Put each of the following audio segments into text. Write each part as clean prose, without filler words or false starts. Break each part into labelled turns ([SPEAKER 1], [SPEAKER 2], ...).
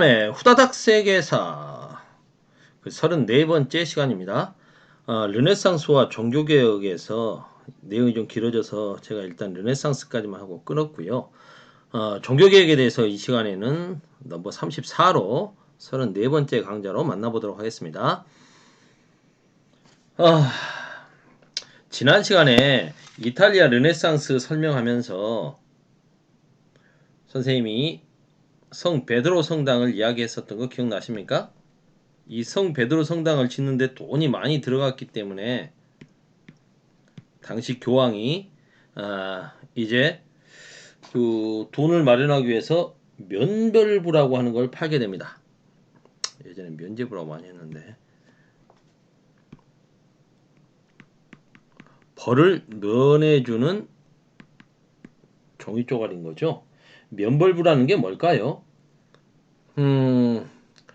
[SPEAKER 1] 네, 후다닥 세계사 그 34번째 시간입니다. 르네상스와 종교개혁에서 내용이 좀 길어져서 제가 일단 르네상스까지만 하고 끊었고요. 종교개혁에 대해서 이 시간에는 넘버 34로 34번째 강좌로 만나보도록 하겠습니다. 지난 시간에 이탈리아 르네상스 설명하면서 선생님이 성 베드로 성당을 이야기했었던 거 기억나십니까? 이 성 베드로 성당을 짓는데 돈이 많이 들어갔기 때문에 당시 교황이 이제 그 돈을 마련하기 위해서 면벌부라고 하는 걸 팔게 됩니다. 예전에 면제부라고 많이 했는데 벌을 면해주는 종이 쪼가리인 거죠. 면벌부라는 게 뭘까요?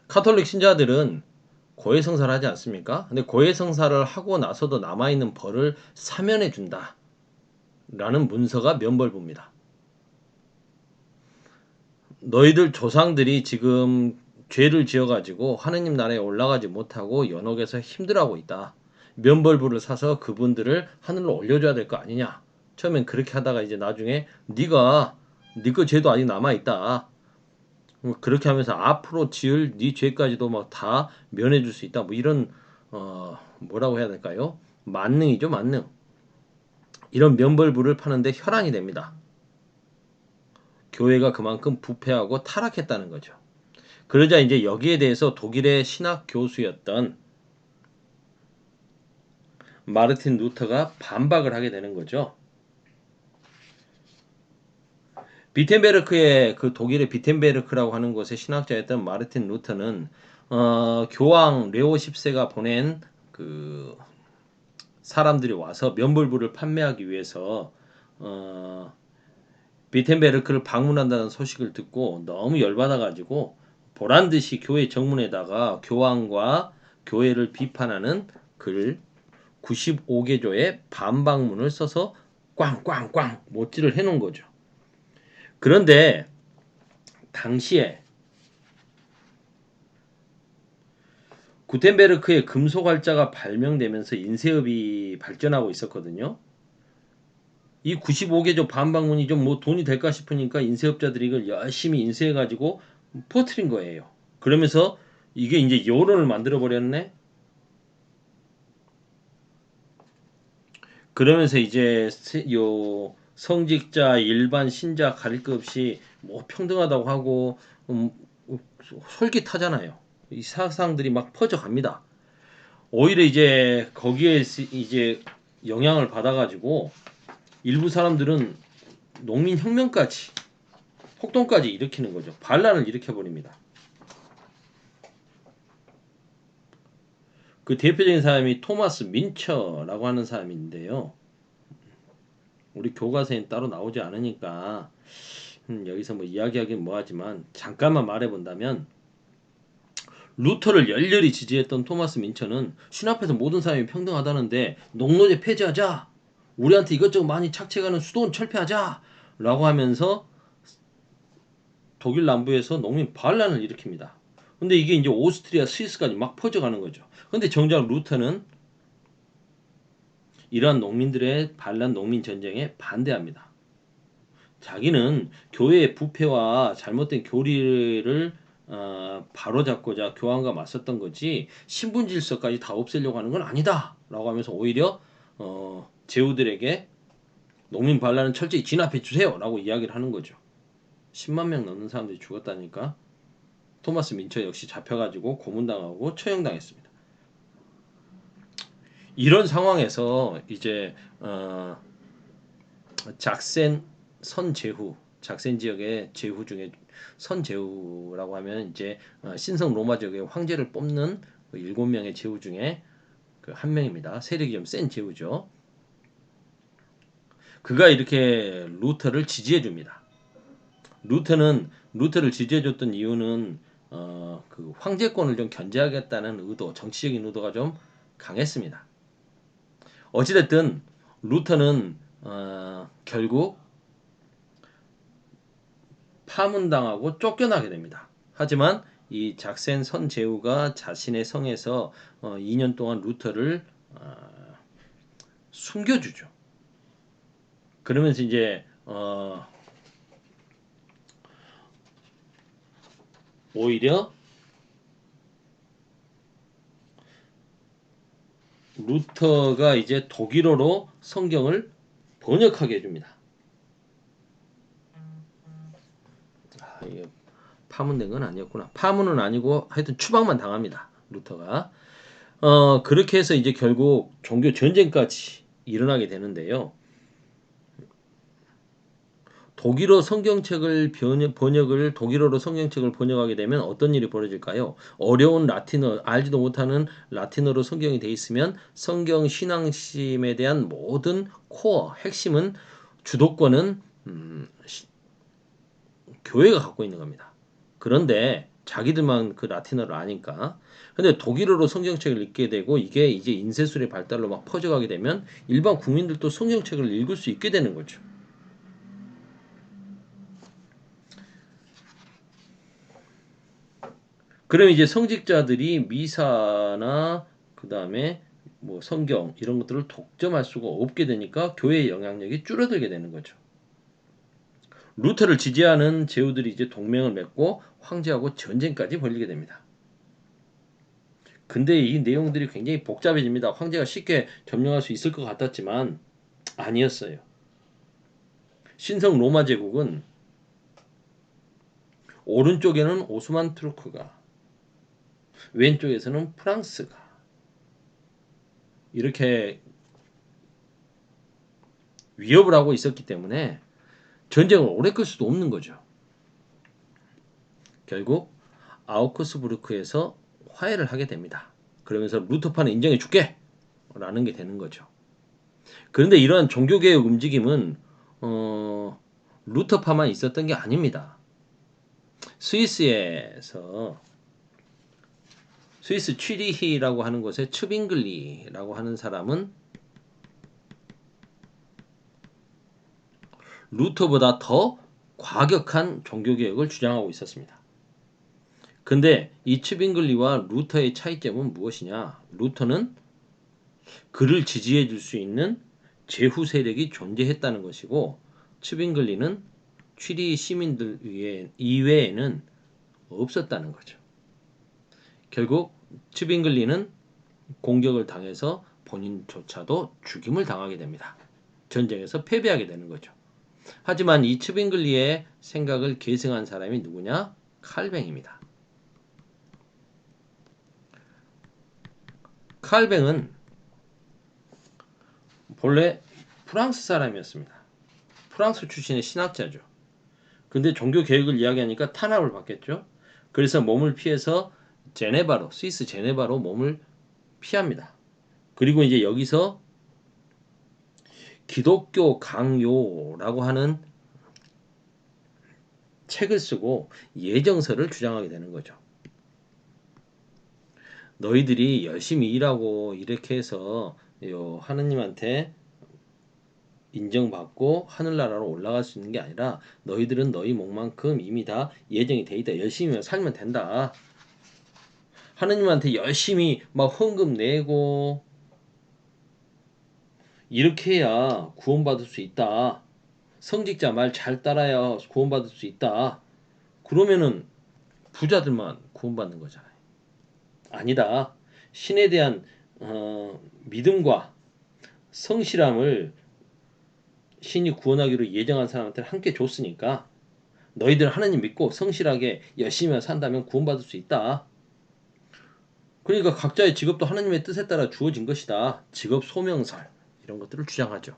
[SPEAKER 1] 카톨릭 신자들은 고해성사를 하지 않습니까? 근데 고해성사를 하고 나서도 남아있는 벌을 사면해 준다 라는 문서가 면벌부입니다. 너희들 조상들이 지금 죄를 지어가지고 하느님 나라에 올라가지 못하고 연옥에서 힘들어하고 있다. 면벌부를 사서 그분들을 하늘로 올려줘야 될 거 아니냐. 처음엔 그렇게 하다가 이제 나중에 네가 네 거 죄도 아직 남아있다. 그렇게 하면서 앞으로 지을 네 죄까지도 막 다 면해줄 수 있다. 뭐 이런 뭐라고 해야 될까요? 만능이죠, 만능. 이런 면벌부를 파는데 혈안이 됩니다. 교회가 그만큼 부패하고 타락했다는 거죠. 그러자 이제 여기에 대해서 독일의 신학 교수였던 마르틴 루터가 반박을 하게 되는 거죠. 비텐베르크의 그 독일의 비텐베르크라고 하는 곳의 신학자였던 마르틴 루터는 교황 레오 10세가 보낸 그 사람들이 와서 면벌부를 판매하기 위해서 비텐베르크를 방문한다는 소식을 듣고 너무 열받아가지고 보란듯이 교회 정문에다가 교황과 교회를 비판하는 글 95개조의 반박문을 써서 꽝꽝꽝 못질을 해놓은 거죠. 그런데 당시에 구텐베르크의 금속활자가 발명되면서 인쇄업이 발전하고 있었거든요. 이 95개조 반박문이 좀 뭐 돈이 될까 싶으니까 인쇄업자들이 이걸 열심히 인쇄해가지고 퍼뜨린 거예요. 그러면서 이게 이제 여론을 만들어 버렸네. 그러면서 이제 요 성직자 일반 신자 가릴 것 없이 뭐 평등하다고 하고 솔깃하잖아요. 이 사상들이 막 퍼져갑니다. 오히려 이제 거기에 이제 영향을 받아가지고 일부 사람들은 농민혁명까지 폭동까지 일으키는 거죠. 반란을 일으켜버립니다. 그 대표적인 사람이 토마스 민처라고 하는 사람인데요. 우리 교과서엔 따로 나오지 않으니까 여기서 뭐 이야기하긴 뭐하지만 잠깐만 말해본다면 루터를 열렬히 지지했던 토마스 민처는 신 앞에서 모든 사람이 평등하다는데 농노제 폐지하자, 우리한테 이것저것 많이 착취하는 수도원 철폐하자 라고 하면서 독일 남부에서 농민 반란을 일으킵니다. 근데 이게 이제 오스트리아 스위스까지 막 퍼져가는 거죠. 근데 정작 루터는 이러한 농민들의 반란 농민 전쟁에 반대합니다. 자기는 교회의 부패와 잘못된 교리를 바로잡고자 교황과 맞섰던 거지 신분 질서까지 다 없애려고 하는 건 아니다 라고 하면서 오히려 제후들에게 농민 반란은 철저히 진압해 주세요 라고 이야기를 하는 거죠. 10만 명 넘는 사람들이 죽었다니까. 토마스 민처 역시 잡혀가지고 고문당하고 처형당했습니다. 이런 상황에서 이제 작센 선제후, 작센 지역의 제후 중에 선제후라고 하면 이제 신성 로마 지역의 황제를 뽑는 그 7명의 제후 중에 그 한 명입니다. 세력이 좀 센 제후죠. 그가 이렇게 루터를 지지해 줍니다. 루터를 지지해 줬던 이유는 그 황제권을 좀 견제하겠다는 의도, 정치적인 의도가 좀 강했습니다. 어찌됐든 루터는 결국 파문당하고 쫓겨나게 됩니다. 하지만 이 작센 선제후가 자신의 성에서 2년 동안 루터를 숨겨주죠. 그러면서 이제 오히려 루터가 이제 독일어로 성경을 번역하게 해줍니다. 이게 파문된 건 아니었구나. 파문은 아니고 하여튼 추방만 당합니다. 루터가. 그렇게 해서 이제 결국 종교 전쟁까지 일어나게 되는데요. 독일어 성경책을 번역을 독일어로 성경책을 번역하게 되면 어떤 일이 벌어질까요? 어려운 라틴어 알지도 못하는 라틴어로 성경이 돼 있으면 성경 신앙심에 대한 모든 코어 핵심은 주도권은 교회가 갖고 있는 겁니다. 그런데 자기들만 그 라틴어를 아니까. 근데 독일어로 성경책을 읽게 되고 이게 이제 인쇄술의 발달로 막 퍼져가게 되면 일반 국민들도 성경책을 읽을 수 있게 되는 거죠. 그럼 이제 성직자들이 미사나 그 다음에 뭐 성경 이런 것들을 독점할 수가 없게 되니까 교회의 영향력이 줄어들게 되는 거죠. 루터를 지지하는 제후들이 이제 동맹을 맺고 황제하고 전쟁까지 벌이게 됩니다. 근데 이 내용들이 굉장히 복잡해집니다. 황제가 쉽게 점령할 수 있을 것 같았지만 아니었어요. 신성 로마 제국은 오른쪽에는 오스만 투르크가 왼쪽에서는 프랑스가 이렇게 위협을 하고 있었기 때문에 전쟁을 오래 끌 수도 없는 거죠. 결국 아우크스부르크에서 화해를 하게 됩니다. 그러면서 루터파는 인정해 줄게 라는 게 되는 거죠. 그런데 이러한 종교개혁 움직임은 루터파만 있었던 게 아닙니다. 스위스에서 스위스 취리히라고 하는 곳에 츠빙글리라고 하는 사람은 루터보다 더 과격한 종교개혁을 주장하고 있었습니다. 근데 이 츠빙글리와 루터의 차이점은 무엇이냐? 루터는 그를 지지해 줄 수 있는 제후 세력이 존재했다는 것이고 츠빙글리는 취리 시민들 이외에는 없었다는 거죠. 결국 츠빙글리는 공격을 당해서 본인조차도 죽임을 당하게 됩니다. 전쟁에서 패배하게 되는 거죠. 하지만 이 츠빙글리의 생각을 계승한 사람이 누구냐? 칼뱅입니다. 칼뱅은 본래 프랑스 사람이었습니다. 프랑스 출신의 신학자죠. 근데 종교 개혁을 이야기하니까 탄압을 받겠죠. 그래서 몸을 피해서 제네바로 스위스 제네바로 몸을 피합니다. 그리고 이제 여기서 기독교 강요라고 하는 책을 쓰고 예정서를 주장하게 되는 거죠. 너희들이 열심히 일하고 이렇게 해서 하느님한테 인정받고 하늘나라로 올라갈 수 있는 게 아니라 너희들은 너희 목만큼 이미 다 예정이 돼 있다. 열심히 살면 된다. 하느님한테 열심히 막 헌금 내고 이렇게 해야 구원받을 수 있다. 성직자 말 잘 따라야 구원받을 수 있다. 그러면은 부자들만 구원받는 거잖아요. 아니다. 신에 대한 믿음과 성실함을 신이 구원하기로 예정한 사람한테 함께 줬으니까 너희들 하나님 믿고 성실하게 열심히 산다면 구원받을 수 있다. 그러니까 각자의 직업도 하나님의 뜻에 따라 주어진 것이다. 직업 소명설 이런 것들을 주장하죠.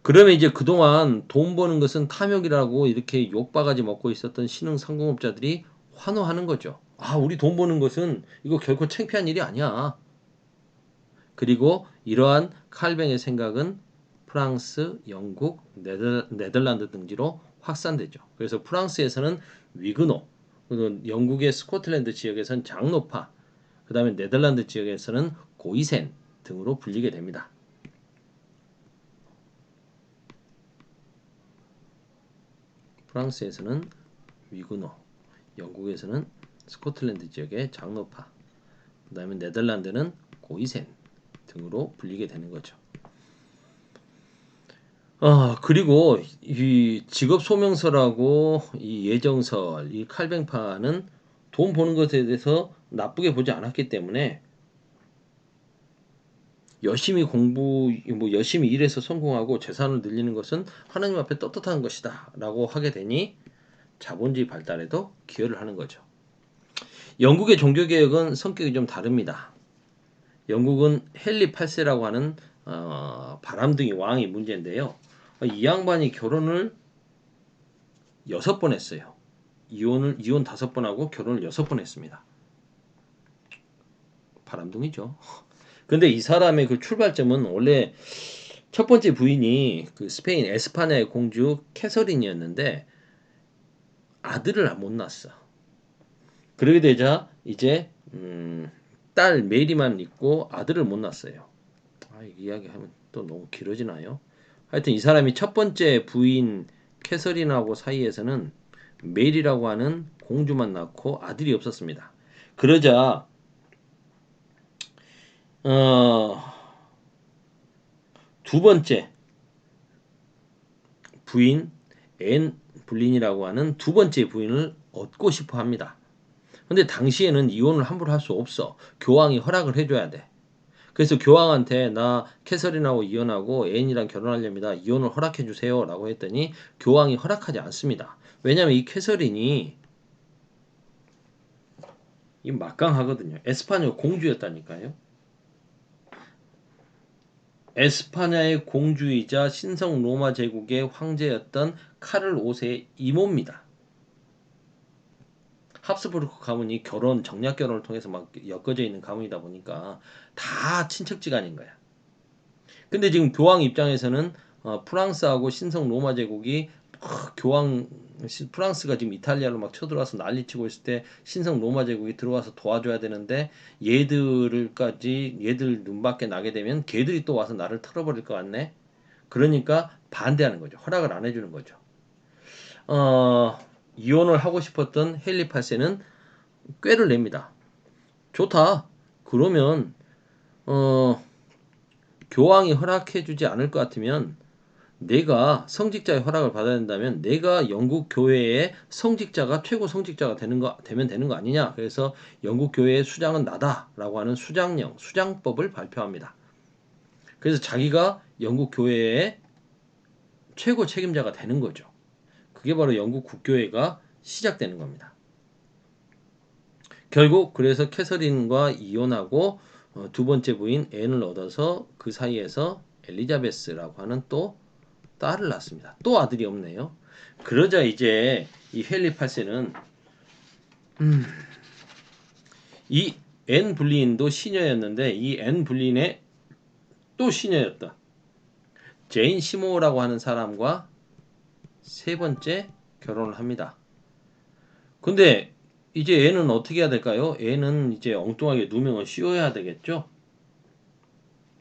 [SPEAKER 1] 그러면 이제 그동안 돈 버는 것은 탐욕이라고 이렇게 욕바가지 먹고 있었던 신흥 성공업자들이 환호하는 거죠. 아, 우리 돈 버는 것은 이거 결코 창피한 일이 아니야. 그리고 이러한 칼뱅의 생각은 프랑스, 영국, 네덜란드 등지로 확산되죠. 그래서 프랑스에서는 위그노, 영국의 스코틀랜드 지역에서는 장로파, 그 다음에 네덜란드 지역에서는 고이센 등으로 불리게 됩니다. 프랑스에서는 위그노, 영국에서는 스코틀랜드 지역의 장노파, 그 다음에 네덜란드는 고이센 등으로 불리게 되는 거죠. 그리고 이 직업 소명서라고 이 예정설, 이 칼뱅파는 돈 버는 것에 대해서 나쁘게 보지 않았기 때문에 열심히 열심히 일해서 성공하고 재산을 늘리는 것은 하나님 앞에 떳떳한 것이다라고 하게 되니 자본주의 발달에도 기여를 하는 거죠. 영국의 종교개혁은 성격이 좀 다릅니다. 영국은 헨리 8세라고 하는 바람둥이 왕이 문제인데요. 이 양반이 결혼을 6번 했어요. 이혼 5번 하고 결혼을 6번 했습니다. 바람둥이죠. 근데 이 사람의 그 출발점은 원래 첫 번째 부인이 그 스페인 에스파냐의 공주 캐서린이었는데 아들을 못 낳았어. 그러게 되자 이제 딸 메리만 있고 아들을 못 낳았어요. 이야기하면 또 너무 길어지나요? 하여튼 이 사람이 첫 번째 부인 캐서린하고 사이에서는 메리라고 하는 공주만 낳고 아들이 없었습니다. 그러자 어, 두 번째 부인 앤 불린이라고 하는 두 번째 부인을 얻고 싶어 합니다. 근데 당시에는 이혼을 함부로 할 수 없어. 교황이 허락을 해줘야 돼. 그래서 교황한테 나 캐서린하고 이혼하고 앤이랑 결혼하렵니다. 이혼을 허락해 주세요라고 했더니 교황이 허락하지 않습니다. 왜냐하면 이 캐서린이 이 막강하거든요. 에스파냐 공주였다니까요. 에스파냐의 공주이자 신성 로마 제국의 황제였던 카를 5세의 이모입니다. 합스부르크 가문이 정략 결혼을 통해서 막 엮어져 있는 가문이다 보니까 다 친척지간인 거야. 근데 지금 교황 입장에서는 프랑스하고 신성 로마 제국이 교황 프랑스가 지금 이탈리아로 막 쳐들어와서 난리치고 있을 때 신성 로마 제국이 들어와서 도와줘야 되는데 얘들 눈밖에 나게 되면 걔들이 또 와서 나를 털어버릴 것 같네. 그러니까 반대하는 거죠. 허락을 안 해주는 거죠. 이혼을 하고 싶었던 헨리 8세는 꾀를 냅니다. 좋다. 그러면 어, 교황이 허락해주지 않을 것 같으면 내가 성직자의 허락을 받아야 된다면 내가 영국 교회의 성직자가 최고 성직자가 되면 되는 거 아니냐. 그래서 영국 교회의 수장은 나다라고 하는 수장법을 발표합니다. 그래서 자기가 영국 교회의 최고 책임자가 되는 거죠. 그게 바로 영국 국교회가 시작되는 겁니다. 결국 그래서 캐서린과 이혼하고 두 번째 부인 앤을 얻어서 그 사이에서 엘리자베스라고 하는 또 딸을 낳습니다. 또 아들이 없네요. 그러자 이제 이 헨리 8세는 이 앤 불린도 시녀였는데 이 앤 불린의 또 시녀였던 제인 시모라고 하는 사람과 세 번째 결혼을 합니다. 근데 이제 애는 어떻게 해야 될까요? 애는 이제 엉뚱하게 누명을 씌워야 되겠죠?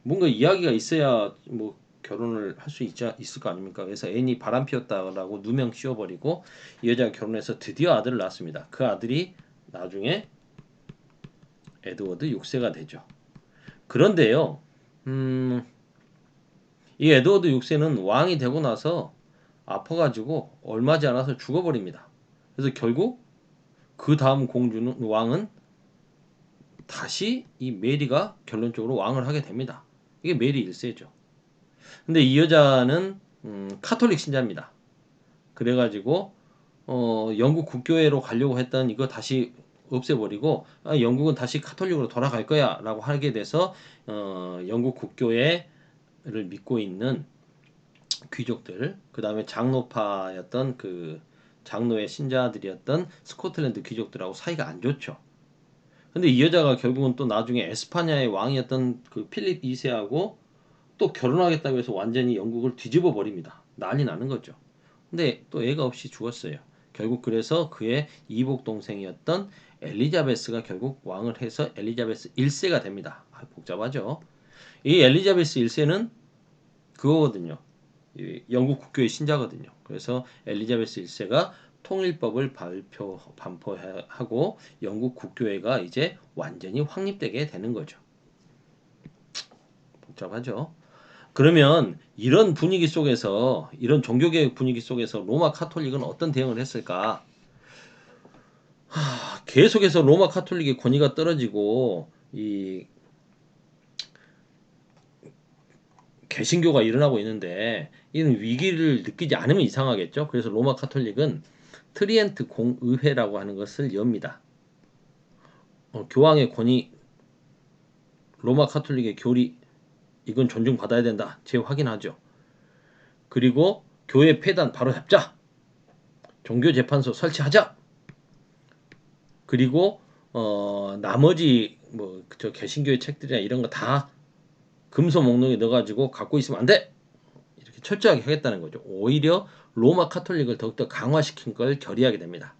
[SPEAKER 1] 뭔가 이야기가 있어야 뭐 결혼을 할 수 있을 거 아닙니까? 그래서 애인이 바람 피웠다라고 누명 씌워버리고 이 여자가 결혼해서 드디어 아들을 낳습니다. 그 아들이 나중에 에드워드 6세가 되죠. 그런데요, 이 에드워드 6세는 왕이 되고 나서 아파가지고 얼마지 않아서 죽어버립니다. 그래서 결국 그 다음 왕은 다시 이 메리가 결론적으로 왕을 하게 됩니다. 이게 메리 1세죠. 근데 이 여자는 카톨릭 신자입니다. 그래가지고 영국 국교회로 가려고 했던 이거 다시 없애버리고 영국은 다시 카톨릭으로 돌아갈 거야라고 하게 돼서 영국 국교회를 믿고 있는 귀족들, 그 다음에 장로파였던 그 장로의 신자들이었던 스코틀랜드 귀족들하고 사이가 안 좋죠. 근데 이 여자가 결국은 또 나중에 에스파냐의 왕이었던 그 필립 2세하고 또 결혼하겠다고 해서 완전히 영국을 뒤집어 버립니다. 난리 나는 거죠. 근데 또 애가 없이 죽었어요. 결국 그래서 그의 이복 동생이었던 엘리자베스가 결국 왕을 해서 엘리자베스 1세가 됩니다. 복잡하죠. 이 엘리자베스 1세는 그거거든요. 영국 국교의 신자거든요. 그래서 엘리자베스 1세가 통일법을 반포하고 영국 국교회가 이제 완전히 확립되게 되는 거죠. 복잡하죠. 그러면 이런 분위기 속에서, 이런 종교개혁 분위기 속에서 로마 카톨릭은 어떤 대응을 했을까? 계속해서 로마 카톨릭의 권위가 떨어지고 이 개신교가 일어나고 있는데 이런 위기를 느끼지 않으면 이상하겠죠. 그래서 로마 카톨릭은 트리엔트 공의회라고 하는 것을 엽니다. 교황의 권위, 로마 카톨릭의 교리, 이건 존중받아야 된다. 재확인하죠. 그리고 교회 폐단 바로 잡자. 종교재판소 설치하자. 그리고 나머지 뭐 저 개신교의 책들이나 이런 거 다 금소 목록에 넣어가지고 갖고 있으면 안 돼. 이렇게 철저하게 하겠다는 거죠. 오히려 로마 카톨릭을 더욱더 강화시킨 걸 결의하게 됩니다.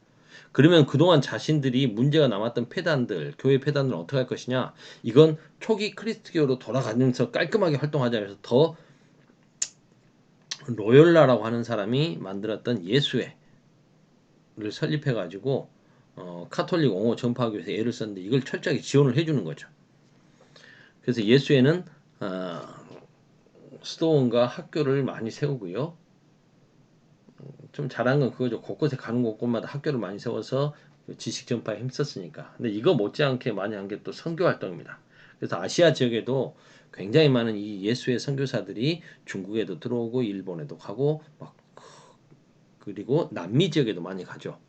[SPEAKER 1] 그러면 그동안 자신들이 문제가 남았던 폐단들, 교회 폐단들은 어떻게 할 것이냐? 이건 초기 크리스트교로 돌아가면서 깔끔하게 활동하자면서 더 로열라라고 하는 사람이 만들었던 예수회를 설립해가지고 카톨릭 옹호 전파하기 위해서 애를 썼는데 이걸 철저하게 지원을 해주는 거죠. 그래서 예수회는 수도원과 학교를 많이 세우고요. 좀 잘한 건 그거죠. 곳곳에 가는 곳곳마다 학교를 많이 세워서 지식 전파에 힘썼으니까. 근데 이거 못지않게 많이 한 게 또 선교 활동입니다. 그래서 아시아 지역에도 굉장히 많은 이 예수의 선교사들이 중국에도 들어오고 일본에도 가고 막 그리고 남미 지역에도 많이 가죠.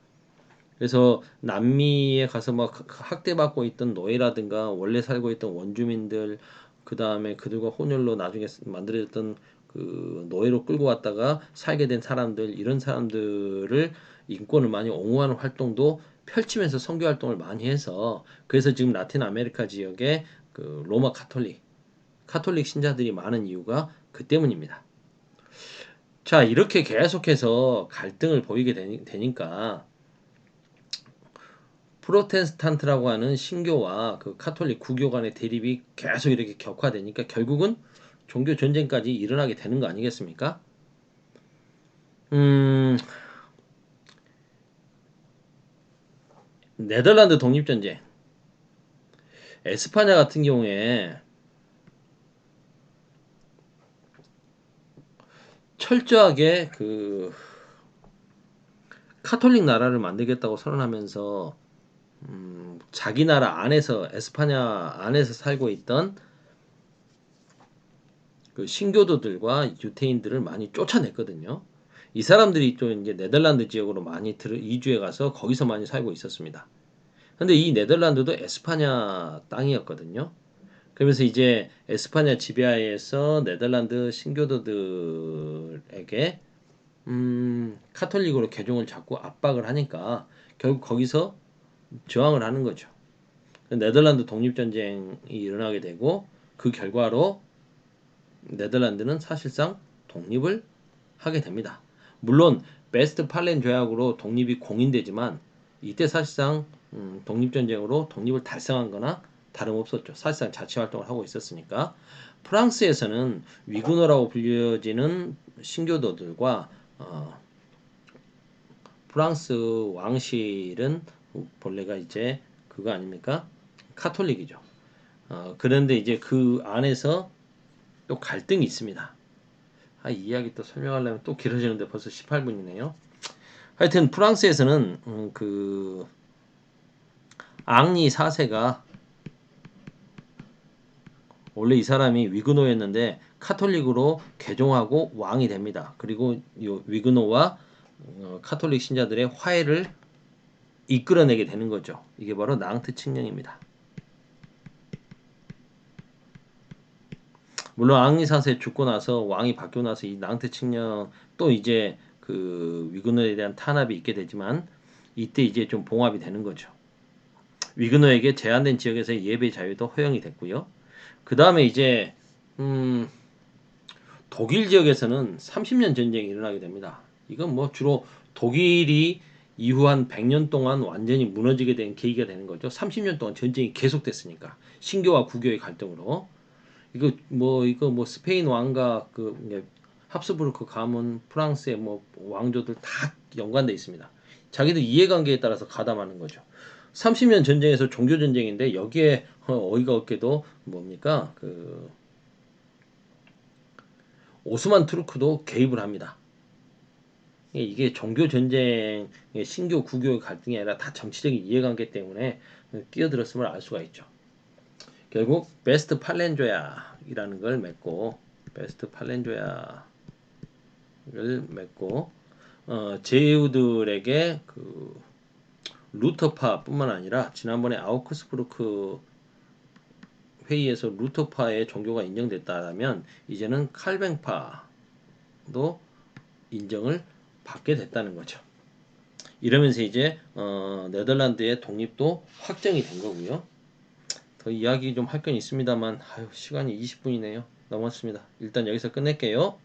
[SPEAKER 1] 그래서 남미에 가서 막 학대받고 있던 노예라든가 원래 살고 있던 원주민들 그 다음에 그들과 혼혈로 나중에 만들어졌던 그 노예로 끌고 왔다가 살게 된 사람들 이런 사람들을 인권을 많이 옹호하는 활동도 펼치면서 선교 활동을 많이 해서 그래서 지금 라틴 아메리카 지역에 그 로마 카톨릭 신자들이 많은 이유가 그 때문입니다. 자 이렇게 계속해서 갈등을 보이게 되니까 프로테스탄트라고 하는 신교와 그 카톨릭 구교 간의 대립이 계속 이렇게 격화되니까 결국은 종교 전쟁까지 일어나게 되는 거 아니겠습니까? 네덜란드 독립전쟁, 에스파냐 같은 경우에 철저하게 그 카톨릭 나라를 만들겠다고 선언하면서 자기 나라 안에서 에스파냐 안에서 살고 있던 그 신교도들과 유태인들을 많이 쫓아냈거든요. 이 사람들이 또 이제 네덜란드 지역으로 많이 이주해 가서 거기서 많이 살고 있었습니다. 근데 이 네덜란드도 에스파냐 땅이었거든요. 그러면서 이제 에스파냐 지배하에서 네덜란드 신교도들에게 카톨릭으로 개종을 자꾸 압박을 하니까 결국 거기서 저항을 하는 거죠. 네덜란드 독립전쟁이 일어나게 되고 그 결과로 네덜란드는 사실상 독립을 하게 됩니다. 물론 베스트팔렌 조약으로 독립이 공인되지만 이때 사실상 독립전쟁으로 독립을 달성한 거나 다름없었죠. 사실상 자치활동을 하고 있었으니까. 프랑스에서는 위그너라고 불려지는 신교도들과 프랑스 왕실은 본래가 이제 그거 아닙니까? 카톨릭이죠. 그런데 이제 그 안에서 또 갈등이 있습니다. 이 이야기 또 설명하려면 또 길어지는데 벌써 18분이네요. 하여튼 프랑스에서는 그 앙리 4세가 원래 이 사람이 위그노였는데 카톨릭으로 개종하고 왕이 됩니다. 그리고 이 위그노와 카톨릭 신자들의 화해를 이끌어내게 되는 거죠. 이게 바로 낭트 칙령입니다. 물론 앙리 4세 죽고 나서 왕이 바뀌고 나서 이 낭트 칙령 또 이제 그 위그노에 대한 탄압이 있게 되지만 이때 이제 좀 봉합이 되는 거죠. 위그노에게 제한된 지역에서의 예배 자유도 허용이 됐고요. 그 다음에 이제 독일 지역에서는 30년 전쟁이 일어나게 됩니다. 이건 뭐 주로 독일이 이후 한 100년 동안 완전히 무너지게 된 계기가 되는 거죠. 30년 동안 전쟁이 계속됐으니까 신교와 구교의 갈등으로 이거 뭐 스페인 왕과 그 합스부르크 가문 프랑스의 뭐 왕조들 다 연관돼 있습니다. 자기들 이해관계에 따라서 가담하는 거죠. 30년 전쟁에서 종교 전쟁인데 여기에 어이가 없게도 뭡니까? 그 오스만 투르크도 개입을 합니다. 이게 종교 전쟁의 신교 구교의 갈등이 아니라 다 정치적인 이해관계 때문에 끼어들었음을 알 수가 있죠. 결국 베스트 팔렌조야이라는 걸 맺고 베스트 팔렌조야를 맺고 제후들에게 그 루터파뿐만 아니라 지난번에 아우크스부르크 회의에서 루터파의 종교가 인정됐다면 이제는 칼뱅파도 인정을 받게 됐다는 거죠. 이러면서 이제 네덜란드의 독립도 확정이 된 거고요. 더 이야기 좀 할 건 있습니다만 시간이 20분이네요. 넘었습니다. 일단 여기서 끝낼게요.